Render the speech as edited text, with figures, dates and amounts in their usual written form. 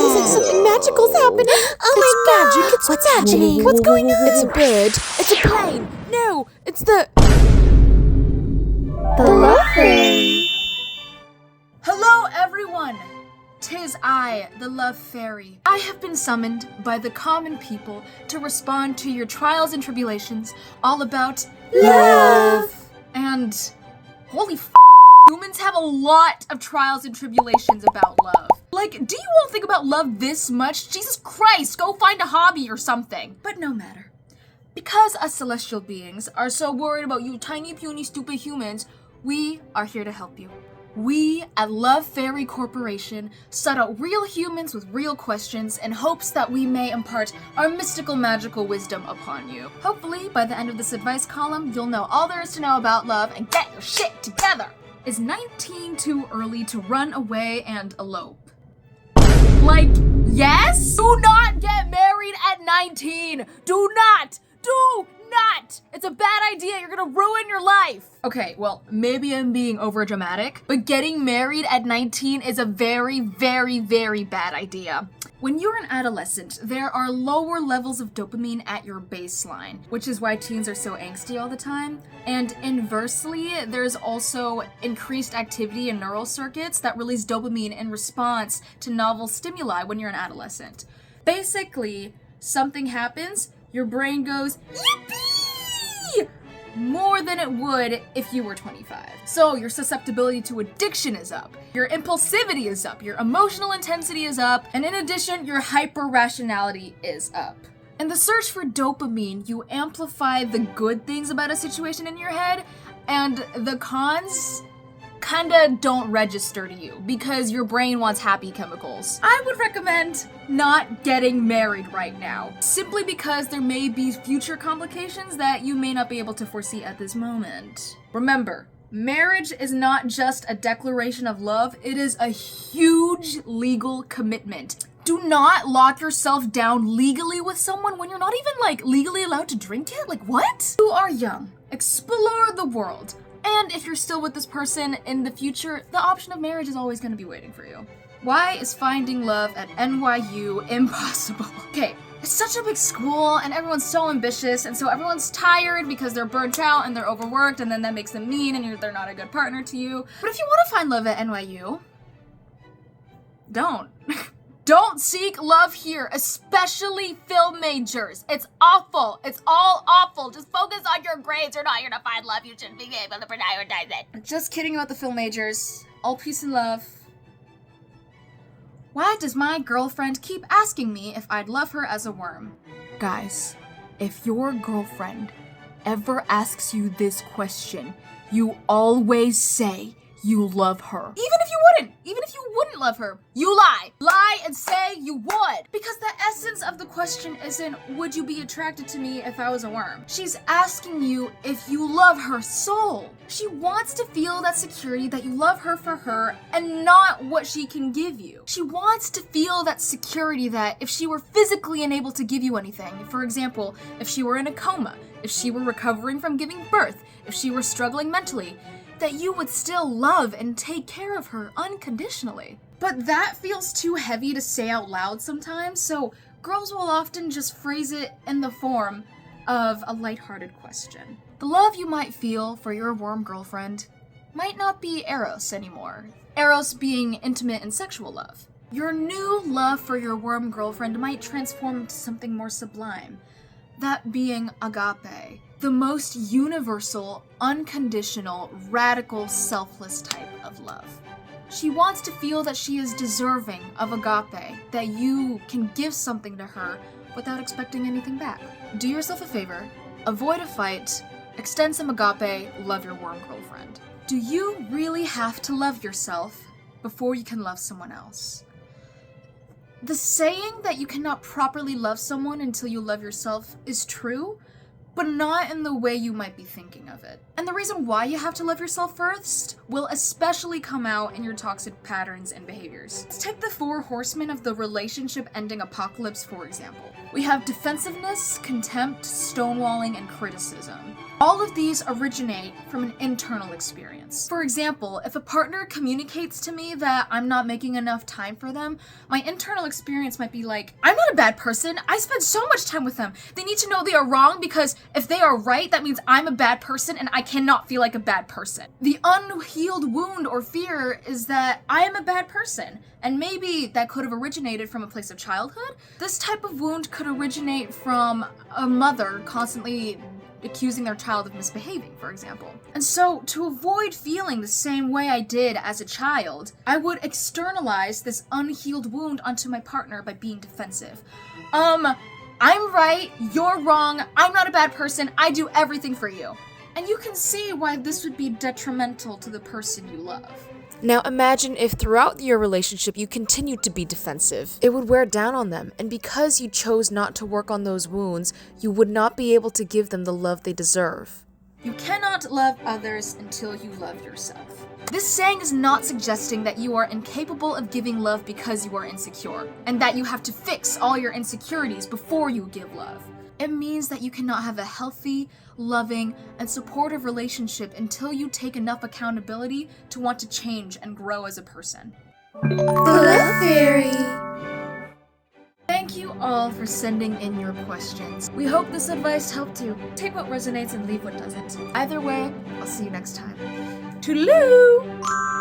Seems like something magical's happening. Oh my god! It's What's magic. happening? What's going on? It's a bird. It's a plane. No, it's the Love Fairy. Hello, everyone! 'Tis I, the Love Fairy. I have been summoned by the common people to respond to your trials and tribulations all about love. And holy humans have a lot of trials and tribulations about love. Like, do you all think about love this much? Jesus Christ, go find a hobby or something. But no matter. Because us celestial beings are so worried about you tiny, puny, stupid humans, we are here to help you. We at Love Fairy Corporation sought out real humans with real questions in hopes that we may impart our mystical magical wisdom upon you. Hopefully, by the end of this advice column, you'll know all there is to know about love and get your shit together. Is 19 too early to run away and elope? Like, yes? Do not get married at 19! Do not! Do not! It's a bad idea. You're gonna ruin your life. Okay, well, maybe I'm being over dramatic, but getting married at 19 is a very, very, very bad idea. When you're an adolescent, there are lower levels of dopamine at your baseline, which is why teens are so angsty all the time. And inversely, there's also increased activity in neural circuits that release dopamine in response to novel stimuli when you're an adolescent. Basically, something happens, your brain goes, yippee! More than it would if you were 25. So your susceptibility to addiction is up, your impulsivity is up, your emotional intensity is up, and in addition, your hyper-rationality is up. In the search for dopamine, you amplify the good things about a situation in your head, and the cons kinda don't register to you because your brain wants happy chemicals. I would recommend not getting married right now, simply because there may be future complications that you may not be able to foresee at this moment. Remember, marriage is not just a declaration of love, it is a huge legal commitment. Do not lock yourself down legally with someone when you're not even, legally allowed to drink it. Like, what? You are young. Explore the world. And if you're still with this person in the future, the option of marriage is always going to be waiting for you. Why is finding love at NYU impossible? Okay, it's such a big school and everyone's so ambitious and so everyone's tired because they're burnt out and they're overworked and then that makes them mean and they're not a good partner to you. But if you want to find love at NYU, don't. Don't seek love here, especially film majors. It's awful. It's all awful. Just focus on your grades. You're not here to find love. You shouldn't be able to prioritize it. Just kidding about the film majors. All peace and love. Why does my girlfriend keep asking me if I'd love her as a worm? Guys, if your girlfriend ever asks you this question, you always say you love her. Even if you wouldn't love her, you lie. Lie and say you would. Because the essence of the question isn't, would you be attracted to me if I was a worm? She's asking you if you love her soul. She wants to feel that security that you love her for her and not what she can give you. She wants to feel that security that if she were physically unable to give you anything, for example, if she were in a coma, if she were recovering from giving birth, if she were struggling mentally, that you would still love and take care of her unconditionally. But that feels too heavy to say out loud sometimes, so girls will often just phrase it in the form of a lighthearted question. The love you might feel for your worm girlfriend might not be Eros anymore. Eros being intimate and sexual love. Your new love for your worm girlfriend might transform into something more sublime, that being agape. The most universal, unconditional, radical, selfless type of love. She wants to feel that she is deserving of agape, that you can give something to her without expecting anything back. Do yourself a favor, avoid a fight, extend some agape, love your worm girlfriend. Do you really have to love yourself before you can love someone else? The saying that you cannot properly love someone until you love yourself is true, but not in the way you might be thinking of it. And the reason why you have to love yourself first will especially come out in your toxic patterns and behaviors. Let's take the 4 horsemen of the relationship-ending apocalypse, for example. We have defensiveness, contempt, stonewalling, and criticism. All of these originate from an internal experience. For example, if a partner communicates to me that I'm not making enough time for them, my internal experience might be like, I'm not a bad person. I spend so much time with them. They need to know they are wrong, because if they are right, that means I'm a bad person and I cannot feel like a bad person. The unhealed wound or fear is that I am a bad person, and maybe that could have originated from a place of childhood. This type of wound could originate from a mother constantly accusing their child of misbehaving, for example. And so, to avoid feeling the same way I did as a child, I would externalize this unhealed wound onto my partner by being defensive. I'm right, you're wrong, I'm not a bad person, I do everything for you. And you can see why this would be detrimental to the person you love. Now imagine if throughout your relationship you continued to be defensive. It would wear down on them, and because you chose not to work on those wounds, you would not be able to give them the love they deserve. You cannot love others until you love yourself. This saying is not suggesting that you are incapable of giving love because you are insecure, and that you have to fix all your insecurities before you give love. It means that you cannot have a healthy, loving, and supportive relationship until you take enough accountability to want to change and grow as a person. The Love Fairy. Thank you all for sending in your questions. We hope this advice helped you. Take what resonates and leave what doesn't. Either way, I'll see you next time. Toodaloo!